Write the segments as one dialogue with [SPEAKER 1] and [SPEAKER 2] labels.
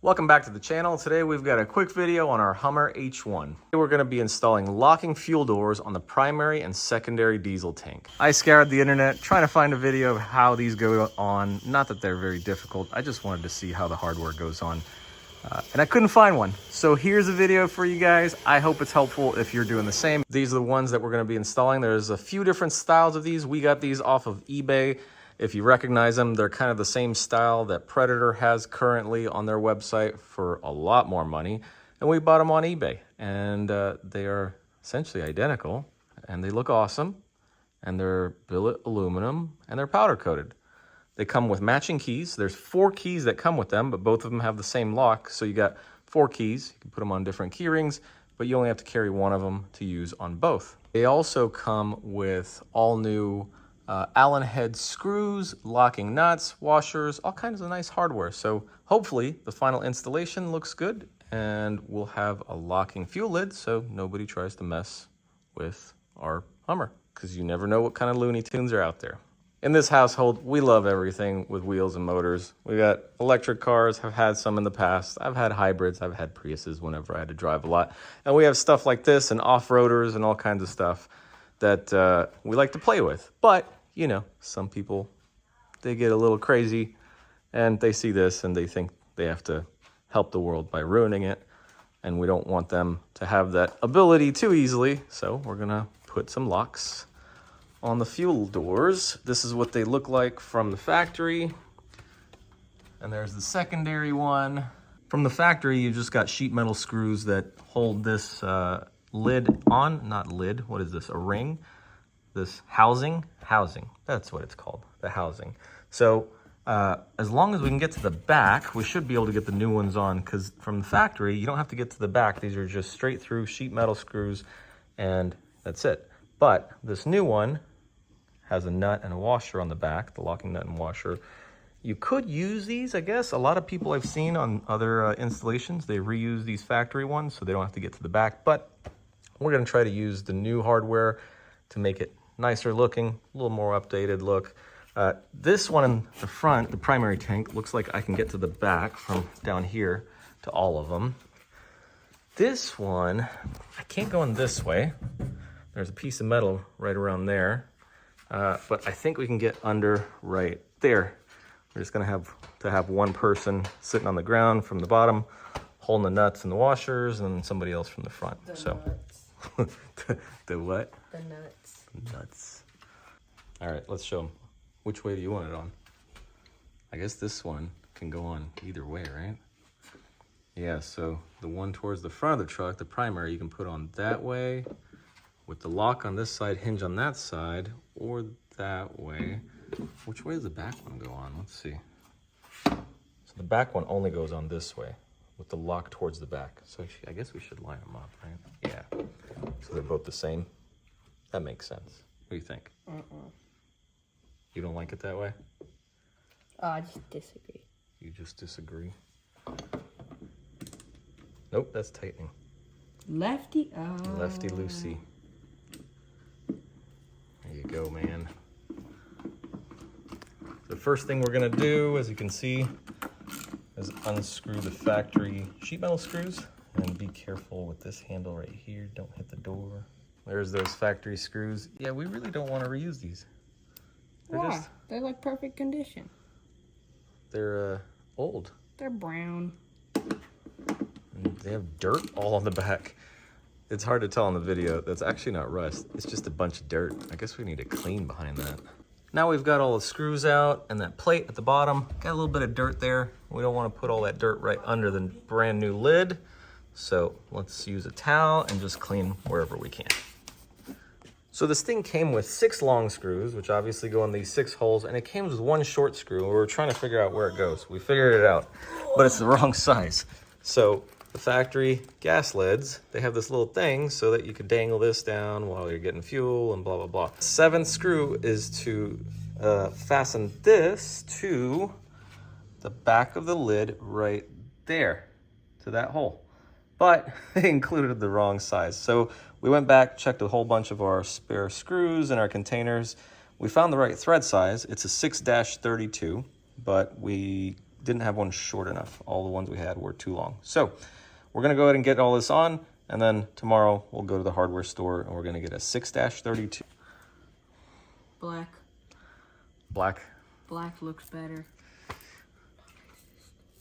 [SPEAKER 1] Welcome back to the channel. Today we've got a quick video on our Hummer H1. Today we're going to be installing locking fuel doors on the primary and secondary diesel tank. I scoured the internet trying to find a video of how these go on. Not that they're very difficult, I just wanted to see how the hardware goes on. And I couldn't find one. So here's a video for you guys. I hope it's helpful if you're doing the same. These are the ones that we're going to be installing. There's a few different styles of these. We got these off of eBay. If you recognize them, they're kind of the same style that Predator has currently on their website for a lot more money. And we bought them on eBay. And they are essentially identical. And they look awesome. And they're billet aluminum. And they're powder coated. They come with matching keys. There's 4 keys that come with them, but both of them have the same lock. So you got 4 keys. You can put them on different key rings, but you only have to carry one of them to use on both. They also come with all new Allen head screws, locking nuts, washers, all kinds of nice hardware. So hopefully the final installation looks good and we'll have a locking fuel lid so nobody tries to mess with our Hummer, because you never know what kind of Looney Tunes are out there. In this household, we love everything with wheels and motors. We got electric cars, have had some in the past. I've had hybrids, I've had Priuses whenever I had to drive a lot. And we have stuff like this and off-roaders and all kinds of stuff that we like to play with. But, you know, some people, they get a little crazy and they see this and they think they have to help the world by ruining it. And we don't want them to have that ability too easily. So we're gonna put some locks on the fuel doors. This is what they look like from the factory. And there's the secondary one. From the factory, you just got sheet metal screws that hold this lid on, not lid, what is this, a ring? This housing, that's what it's called, the housing. So as long as we can get to the back, we should be able to get the new ones on, because from the factory, you don't have to get to the back. These are just straight through sheet metal screws, and that's it. But this new one has a nut and a washer on the back, the locking nut and washer. You could use these, I guess. A lot of people I've seen on other installations, they reuse these factory ones so they don't have to get to the back. But we're gonna try to use the new hardware to make it nicer looking, a little more updated look. This one in the front, the primary tank, looks like I can get to the back from down here to all of them. This one, I can't go in this way. There's a piece of metal right around there. But I think we can get under right there. We're just gonna have to have one person sitting on the ground from the bottom, holding the nuts and the washers, and somebody else from the front. Nuts. The what?
[SPEAKER 2] The nuts.
[SPEAKER 1] Nuts. All right, let's show them. Which way do you want it on? I guess this one can go on either way, right? Yeah, so the one towards the front of the truck, the primary, you can put on that way, with the lock on this side, hinge on that side, or that way. Which way does the back one go on? Let's see. So the back one only goes on this way, with the lock towards the back. So I guess we should line them up, right? Yeah. So they're both the same. That makes sense. What do you think? You don't like it that way?
[SPEAKER 2] I just disagree.
[SPEAKER 1] You just disagree? Nope, that's tightening.
[SPEAKER 2] Lefty?
[SPEAKER 1] Lefty loosey. There you go, man. The first thing we're gonna do, as you can see, is unscrew the factory sheet metal screws. And be careful with this handle right here. Don't hit the door. There's those factory screws. Yeah, we really don't want to reuse these.
[SPEAKER 2] Why? They're like perfect condition.
[SPEAKER 1] They're old.
[SPEAKER 2] They're brown.
[SPEAKER 1] And they have dirt all on the back. It's hard to tell in the video. That's actually not rust. It's just a bunch of dirt. I guess we need to clean behind that. Now we've got all the screws out and that plate at the bottom. Got a little bit of dirt there. We don't want to put all that dirt right under the brand new lid. So let's use a towel and just clean wherever we can. So this thing came with 6 long screws, which obviously go in these 6 holes, and it came with 1 short screw. We were trying to figure out where it goes. We figured it out, but it's the wrong size. So the factory gas lids, they have this little thing so that you can dangle this down while you're getting fuel and blah, blah, blah. 7th screw is to fasten this to the back of the lid right there, to that hole. But they included the wrong size. So we went back, checked a whole bunch of our spare screws and our containers. We found the right thread size. It's a 6-32, but we didn't have one short enough. All the ones we had were too long. So we're gonna go ahead and get all this on, and then tomorrow we'll go to the hardware store and we're gonna get a 6-32.
[SPEAKER 2] Black.
[SPEAKER 1] Black.
[SPEAKER 2] Black looks better.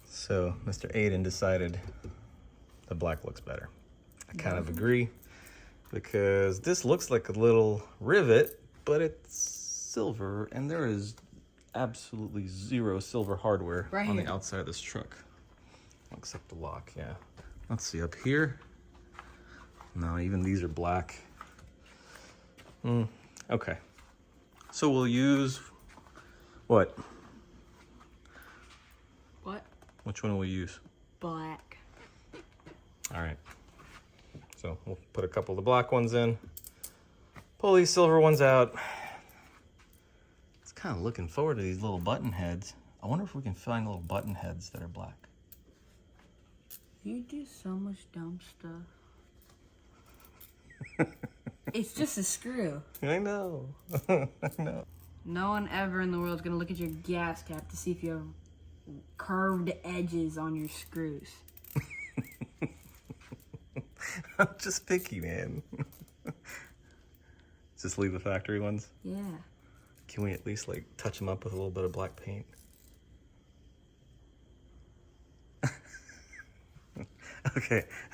[SPEAKER 1] So Mr. Aiden decided the black looks better. I kind of agree, because this looks like a little rivet, but it's silver, and there is absolutely zero silver hardware on the outside of this truck. Except the lock, yeah. Let's see, up here. No, even these are black. Okay. So we'll use what?
[SPEAKER 2] What?
[SPEAKER 1] Which one will we use?
[SPEAKER 2] Black.
[SPEAKER 1] All right. So we'll put a couple of the black ones in. Pull these silver ones out. It's kind of looking forward to these little button heads. I wonder if we can find little button heads that are black.
[SPEAKER 2] You do so much dumb stuff. It's just a screw.
[SPEAKER 1] I know. I know.
[SPEAKER 2] No one ever in the world is going to look at your gas cap to see if you have curved edges on your screws.
[SPEAKER 1] I'm just picky, man. Just leave the factory ones?
[SPEAKER 2] Yeah.
[SPEAKER 1] Can we at least like touch them up with a little bit of black paint?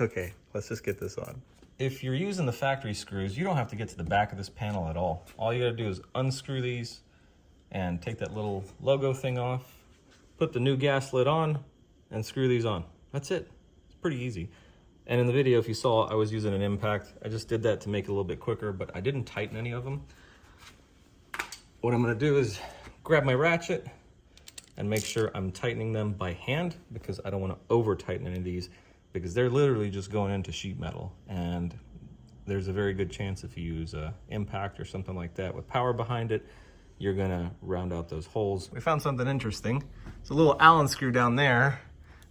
[SPEAKER 1] Okay, let's just get this on. If you're using the factory screws, you don't have to get to the back of this panel at all. All you gotta do is unscrew these and take that little logo thing off, put the new gas lid on, and screw these on. That's it. It's pretty easy. And in the video, if you saw, I was using an impact. I just did that to make it a little bit quicker, but I didn't tighten any of them. What I'm gonna do is grab my ratchet and make sure I'm tightening them by hand, because I don't wanna over tighten any of these, because they're literally just going into sheet metal. And there's a very good chance if you use a impact or something like that with power behind it, you're gonna round out those holes. We found something interesting. It's a little Allen screw down there,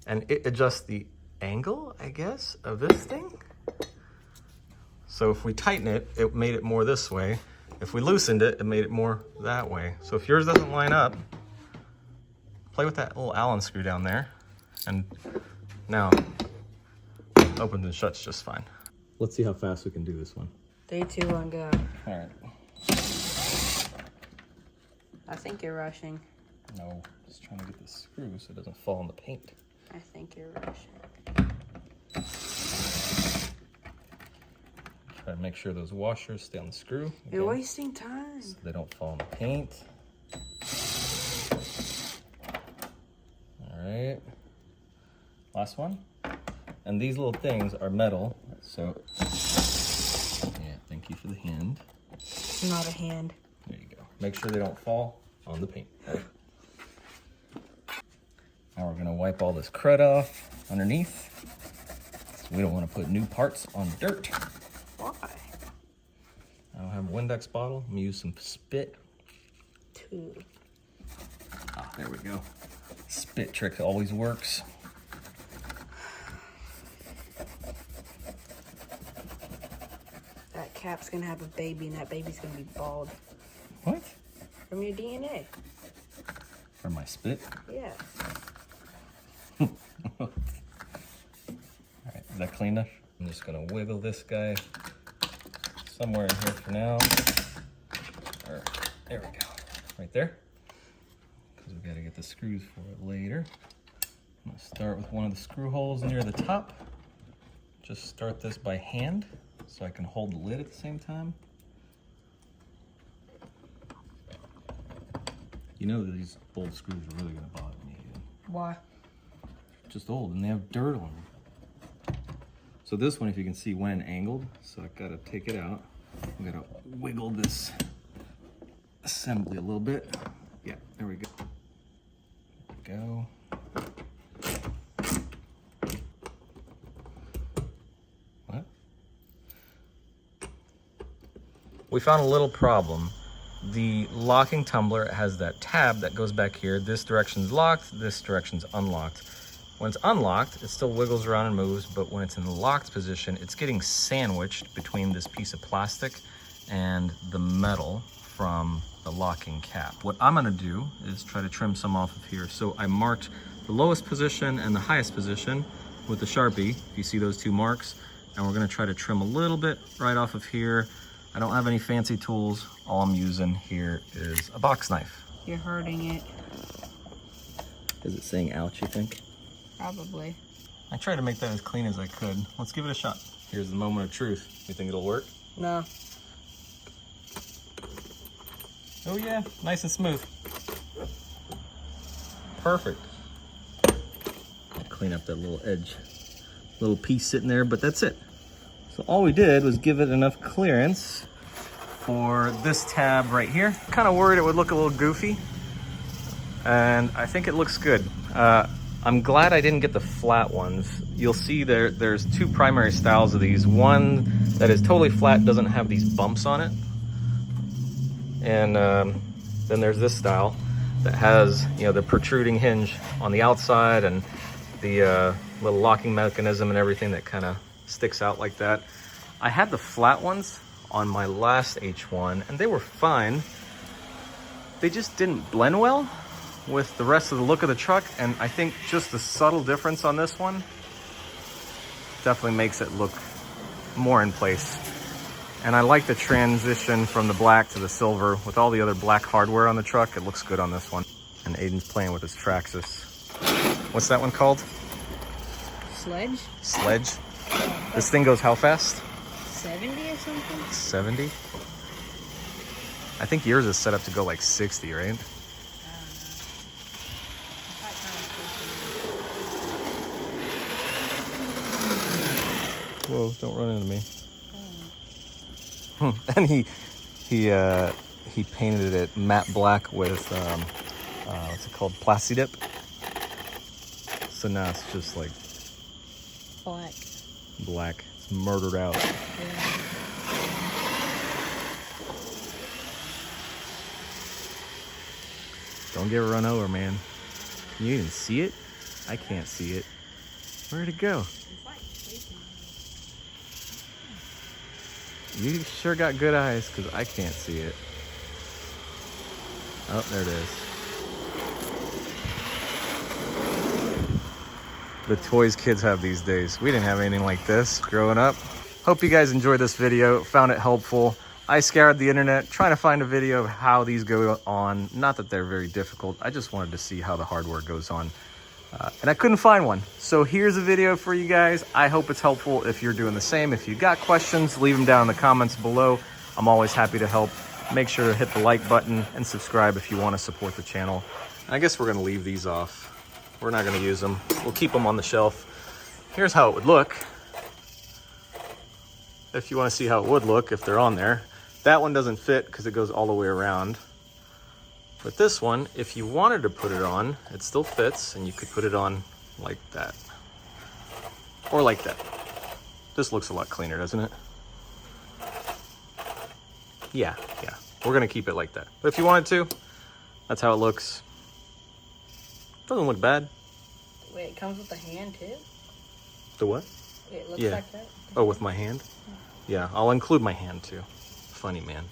[SPEAKER 1] and it adjusts the angle, I guess, of this thing. So if we tighten it, it made it more this way. If we loosened it, it made it more that way. So if yours doesn't line up, play with that little Allen screw down there, and now it opens and shuts just fine. Let's see how fast we can do this one.
[SPEAKER 2] 3, 2, 1, go.
[SPEAKER 1] All right.
[SPEAKER 2] I think you're rushing.
[SPEAKER 1] No, just trying to get this screw so it doesn't fall in the paint.
[SPEAKER 2] I think you're rushing.
[SPEAKER 1] Try to make sure those washers stay on the screw. Again,
[SPEAKER 2] You're wasting time.
[SPEAKER 1] so they don't fall in the paint. All right. Last one. And these little things are metal, so yeah, thank you for the hand.
[SPEAKER 2] Not a hand.
[SPEAKER 1] There you go. Make sure they don't fall on the paint. Right. Now we're gonna wipe all this crud off underneath. So we don't want to put new parts on dirt.
[SPEAKER 2] Why?
[SPEAKER 1] I don't have a Windex bottle. I'm gonna use some spit.
[SPEAKER 2] 2.
[SPEAKER 1] Ah, there we go. Spit trick always works.
[SPEAKER 2] That cap's gonna have a baby, and that baby's gonna be bald.
[SPEAKER 1] What?
[SPEAKER 2] From your DNA.
[SPEAKER 1] From my spit?
[SPEAKER 2] Yeah.
[SPEAKER 1] All right, is that clean enough? I'm just gonna wiggle this guy somewhere in here for now. Or, there we go, right there. Because we gotta get the screws for it later. I'm gonna start with one of the screw holes near the top. Just start this by hand so I can hold the lid at the same time. You know that these old screws are really gonna bother me.
[SPEAKER 2] Why?
[SPEAKER 1] Just old, and they have dirt on them. So this one, if you can see, went angled, so I gotta take it out. I'm gonna wiggle this assembly a little bit. Yeah, there we go. There we go. What? We found a little problem. The locking tumbler has that tab that goes back here. This direction's locked, this direction's unlocked. When it's unlocked, it still wiggles around and moves, but when it's in the locked position, it's getting sandwiched between this piece of plastic and the metal from the locking cap. What I'm gonna do is try to trim some off of here. So I marked the lowest position and the highest position with the Sharpie, if you see those two marks. And we're gonna try to trim a little bit right off of here. I don't have any fancy tools. All I'm using here is a box knife.
[SPEAKER 2] You're hurting it.
[SPEAKER 1] Is it saying ouch, you think?
[SPEAKER 2] Probably.
[SPEAKER 1] I tried to make that as clean as I could. Let's give it a shot. Here's the moment of truth. You think it'll work?
[SPEAKER 2] No.
[SPEAKER 1] Oh yeah, nice and smooth. Perfect. Clean up that little edge, little piece sitting there, but that's it. So all we did was give it enough clearance for this tab right here. Kind of worried it would look a little goofy, and I think it looks good. I'm glad I didn't get the flat ones. You'll see there's two primary styles of these. One that is totally flat, doesn't have these bumps on it. And then there's this style that has, you know, the protruding hinge on the outside and the little locking mechanism and everything that kind of sticks out like that. I had the flat ones on my last H1 and they were fine. They just didn't blend well with the rest of the look of the truck, and I think just the subtle difference on this one definitely makes it look more in place. And I like the transition from the black to the silver with all the other black hardware on the truck. It looks good on this one. And Aiden's playing with his Traxxas. What's that one called?
[SPEAKER 2] Sledge?
[SPEAKER 1] Sledge. This thing goes how fast?
[SPEAKER 2] 70 or something?
[SPEAKER 1] 70? I think yours is set up to go like 60, right? Whoa, don't run into me. And he painted it matte black with what's it called, Plastidip. So now it's just like black. It's murdered out.
[SPEAKER 2] Yeah.
[SPEAKER 1] Don't get run over, man. Can you even see it? I can't see it. Where'd it go? You sure got good eyes, because I can't see it. Oh, there it is. The toys kids have these days. We didn't have anything like this growing up. Hope you guys enjoyed this video, found it helpful. I scoured the internet trying to find a video of how these go on. Not that they're very difficult. I just wanted to see how the hardware goes on. And I couldn't find one. So here's a video for you guys. I hope it's helpful if you're doing the same. If you got questions, leave them down in the comments below. I'm always happy to help. Make sure to hit the like button and subscribe if you want to support the channel. And I guess we're gonna leave these off. We're not gonna use them. We'll keep them on the shelf. Here's how it would look. If you wanna see how it would look if they're on there. That one doesn't fit because it goes all the way around. But this one, if you wanted to put it on, it still fits, and you could put it on like that. Or like that. This looks a lot cleaner, doesn't it? Yeah. We're gonna keep it like that. But if you wanted to, that's how it looks. Doesn't look bad.
[SPEAKER 2] Wait, it comes with the hand too?
[SPEAKER 1] The what?
[SPEAKER 2] It looks
[SPEAKER 1] Yeah.
[SPEAKER 2] like that?
[SPEAKER 1] Oh, with my hand? Yeah, I'll include my hand too. Funny man.